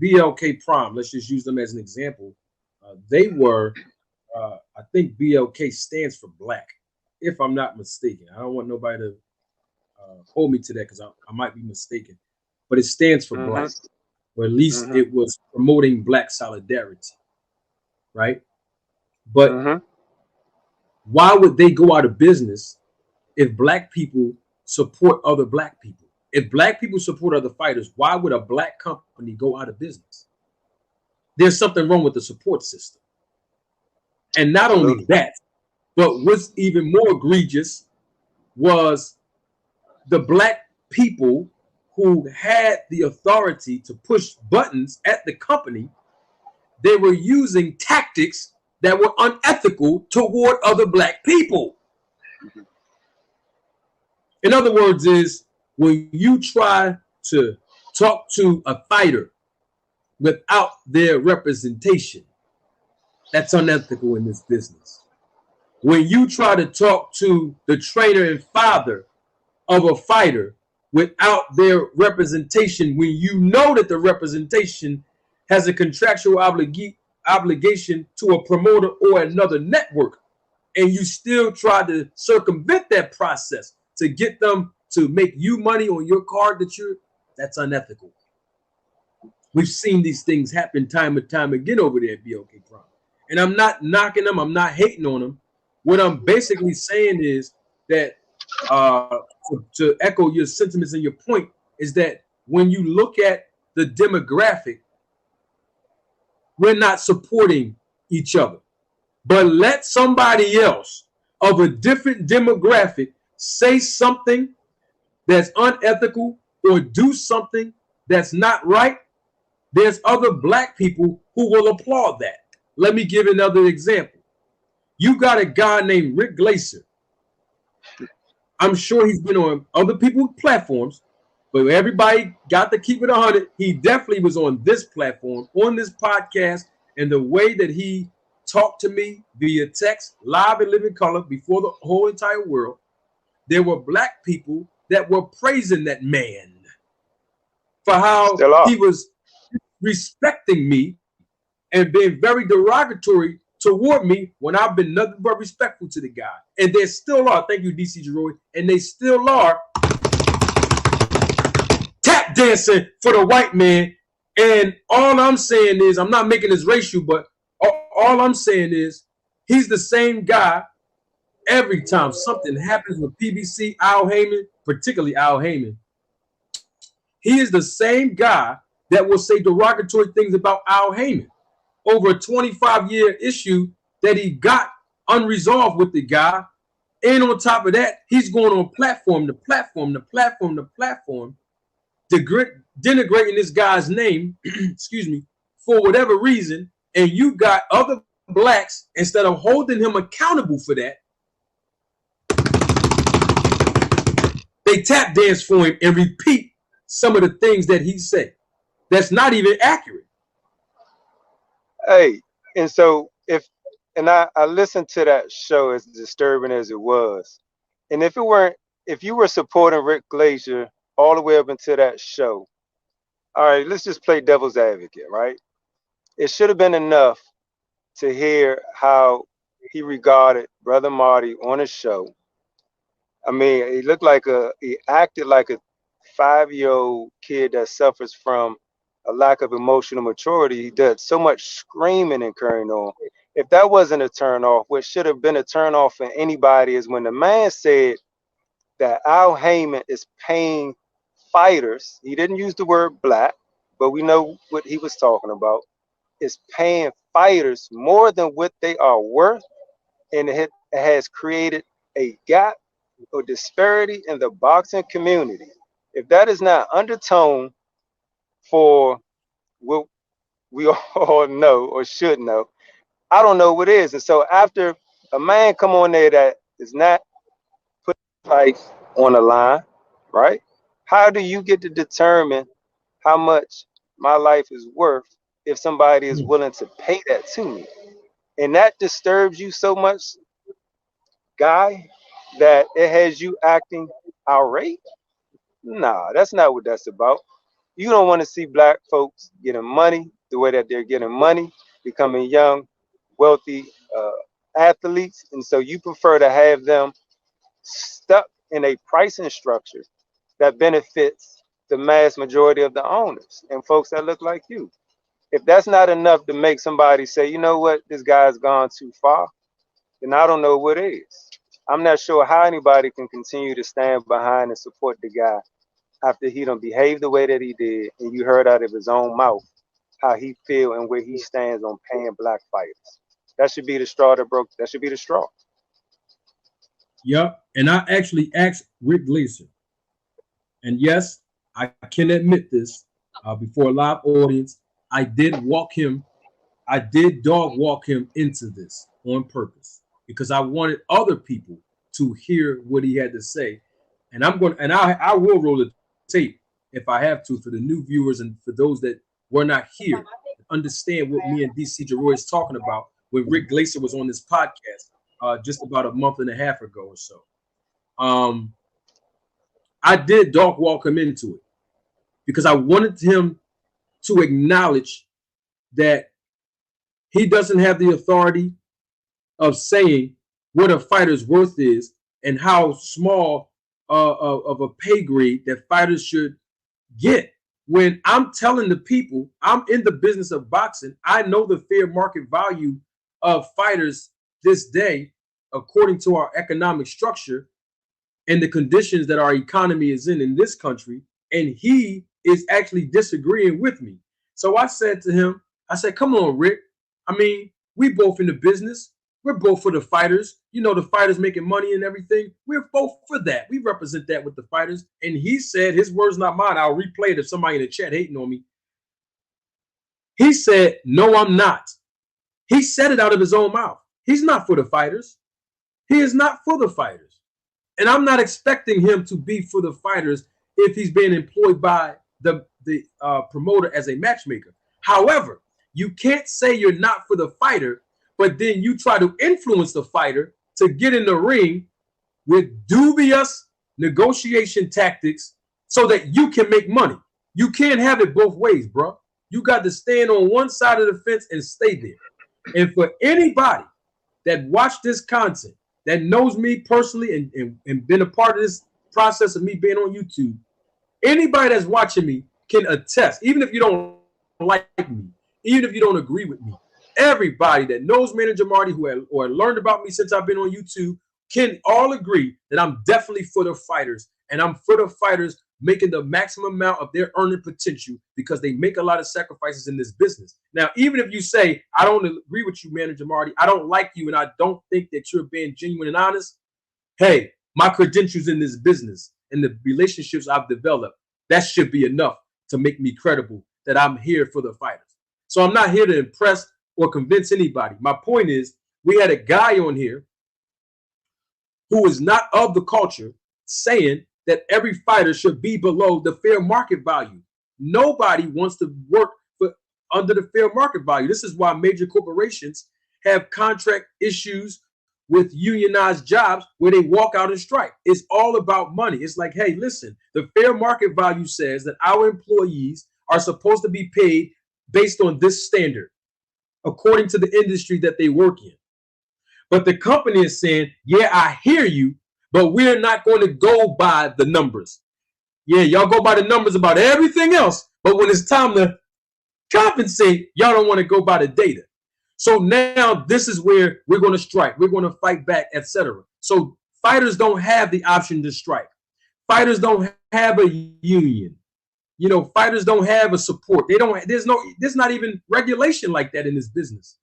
BLK Prime, let's just use them as an example. They were, I think BLK stands for black, if I'm not mistaken. I don't want nobody to hold me to that because I might be mistaken, but it stands for black, or at least it was promoting black solidarity, right? But why would they go out of business if black people support other black people? If black people support other fighters, why would a black company go out of business? There's something wrong with the support system. And not only that, but what's even more egregious was the black people who had the authority to push buttons at the company. They were using tactics that were unethical toward other black people. In other words, is when you try to talk to a fighter without their representation, that's unethical in this business. When you try to talk to the trainer and father of a fighter without their representation, when you know that the representation has a contractual obligation to a promoter or another network, and you still try to circumvent that process to get them to make you money on your card, that's unethical. We've seen these things happen time and time again over there at BLK Prime. And I'm not knocking them, I'm not hating on them. What I'm basically saying is that to echo your sentiments and your point is that when you look at the demographic, we're not supporting each other. But let somebody else of a different demographic say something that's unethical or do something that's not right. There's other black people who will applaud that. Let me give another example. You got a guy named Rick Glaser. I'm sure he's been on other people's platforms, but everybody got to keep it 100. He definitely was on this platform, on this podcast, and the way that he talked to me via text, live and living color before the whole entire world, there were black people that were praising that man for how he was respecting me and being very derogatory toward me when I've been nothing but respectful to the guy. And they still are, thank you, DC Jeroy, and they still are tap dancing for the white man. And all I'm saying is, I'm not making this racial, but all I'm saying is he's the same guy every time something happens with PBC, Al Heyman, particularly Al Heyman. He is the same guy that will say derogatory things about Al Heyman over a 25-year issue that he got unresolved with the guy. And on top of that, he's going on platform to platform to platform to platform, denigrating this guy's name, excuse me, for whatever reason. And you got other blacks, instead of holding him accountable for that, they tap dance for him and repeat some of the things that he said. That's not even accurate. Hey, and so I listened to that show, as disturbing as it was, and if you were supporting Rick Glaser all the way up into that show, all right, let's just play devil's advocate, right? It should have been enough to hear how he regarded Brother Marty on his show. I mean, he acted like a 5-year-old kid that suffers from a lack of emotional maturity. He did so much screaming and carrying on. If that wasn't a turn off, what should have been a turn off for anybody is when the man said that Al Heyman is paying fighters. He didn't use the word black, but we know what he was talking about. Is paying fighters more than what they are worth, and it has created a gap or disparity in the boxing community. If that is not undertone for what we all know or should know, I don't know what is. And so after a man come on there that is not put life on the line, right? How do you get to determine how much my life is worth if somebody is willing to pay that to me? And that disturbs you so much, guy, that it has you acting outraged? Nah, that's not what that's about. You don't want to see black folks getting money the way that they're getting money, becoming young, wealthy athletes. And so you prefer to have them stuck in a pricing structure that benefits the mass majority of the owners and folks that look like you. If that's not enough to make somebody say, you know what, this guy's gone too far, then I don't know what is. I'm not sure how anybody can continue to stand behind and support the guy after he don't behave the way that he did, and you heard out of his own mouth how he feel and where he stands on paying black fighters. That should be the straw that broke. That should be the straw. Yep. And I actually asked Rick Glaser, and yes, I can admit this before a live audience. I did walk him. I did dog walk him into this on purpose because I wanted other people to hear what he had to say. And I will roll the tape if I have to for the new viewers and for those that were not here to understand what me and DC Jeroy is talking about when Rick Glaser was on this podcast just about a month and a half ago or so. I did dog walk him into it because I wanted him to acknowledge that he doesn't have the authority of saying what a fighter's worth is and how small of a pay grade that fighters should get. When I'm telling the people, I'm in the business of boxing, I know the fair market value of fighters this day, according to our economic structure and the conditions that our economy is in this country, and he is actually disagreeing with me. So I said to him, I said, come on, Rick. I mean, we both in the business. We're both for the fighters. You know, the fighters making money and everything. We're both for that. We represent that with the fighters. And he said, his words, not mine. I'll replay it if somebody in the chat hating on me. He said, no, I'm not. He said it out of his own mouth. He's not for the fighters. He is not for the fighters. And I'm not expecting him to be for the fighters if he's being employed by the promoter as a matchmaker. However, you can't say you're not for the fighter, but then you try to influence the fighter to get in the ring with dubious negotiation tactics so that you can make money. You can't have it both ways, bro. You got to stand on one side of the fence and stay there. And for anybody that watched this content, that knows me personally and been a part of this process of me being on YouTube, anybody that's watching me can attest, even if you don't like me, even if you don't agree with me, everybody that knows Manager Marty or learned about me since I've been on YouTube can all agree that I'm definitely for the fighters, and I'm for the fighters making the maximum amount of their earning potential because they make a lot of sacrifices in this business. Now, even if you say, I don't agree with you, Manager Marty, I don't like you, and I don't think that you're being genuine and honest, hey, my credentials in this business and the relationships I've developed, that should be enough to make me credible that I'm here for the fighters. So I'm not here to impress or convince anybody. My point is, we had a guy on here who is not of the culture saying that every fighter should be below the fair market value. Nobody wants to work under the fair market value. This is why major corporations have contract issues with unionized jobs where they walk out and strike. It's all about money. It's like, hey, listen, the fair market value says that our employees are supposed to be paid based on this standard, according to the industry that they work in. But the company is saying, yeah, I hear you, but we're not going to go by the numbers. Yeah, y'all go by the numbers about everything else, but when it's time to compensate, y'all don't want to go by the data. So now this is where we're going to strike. We're going to fight back, etc. So fighters don't have the option to strike. Fighters don't have a union. You know, fighters don't have a support. They don't. There's not even regulation like that in this business.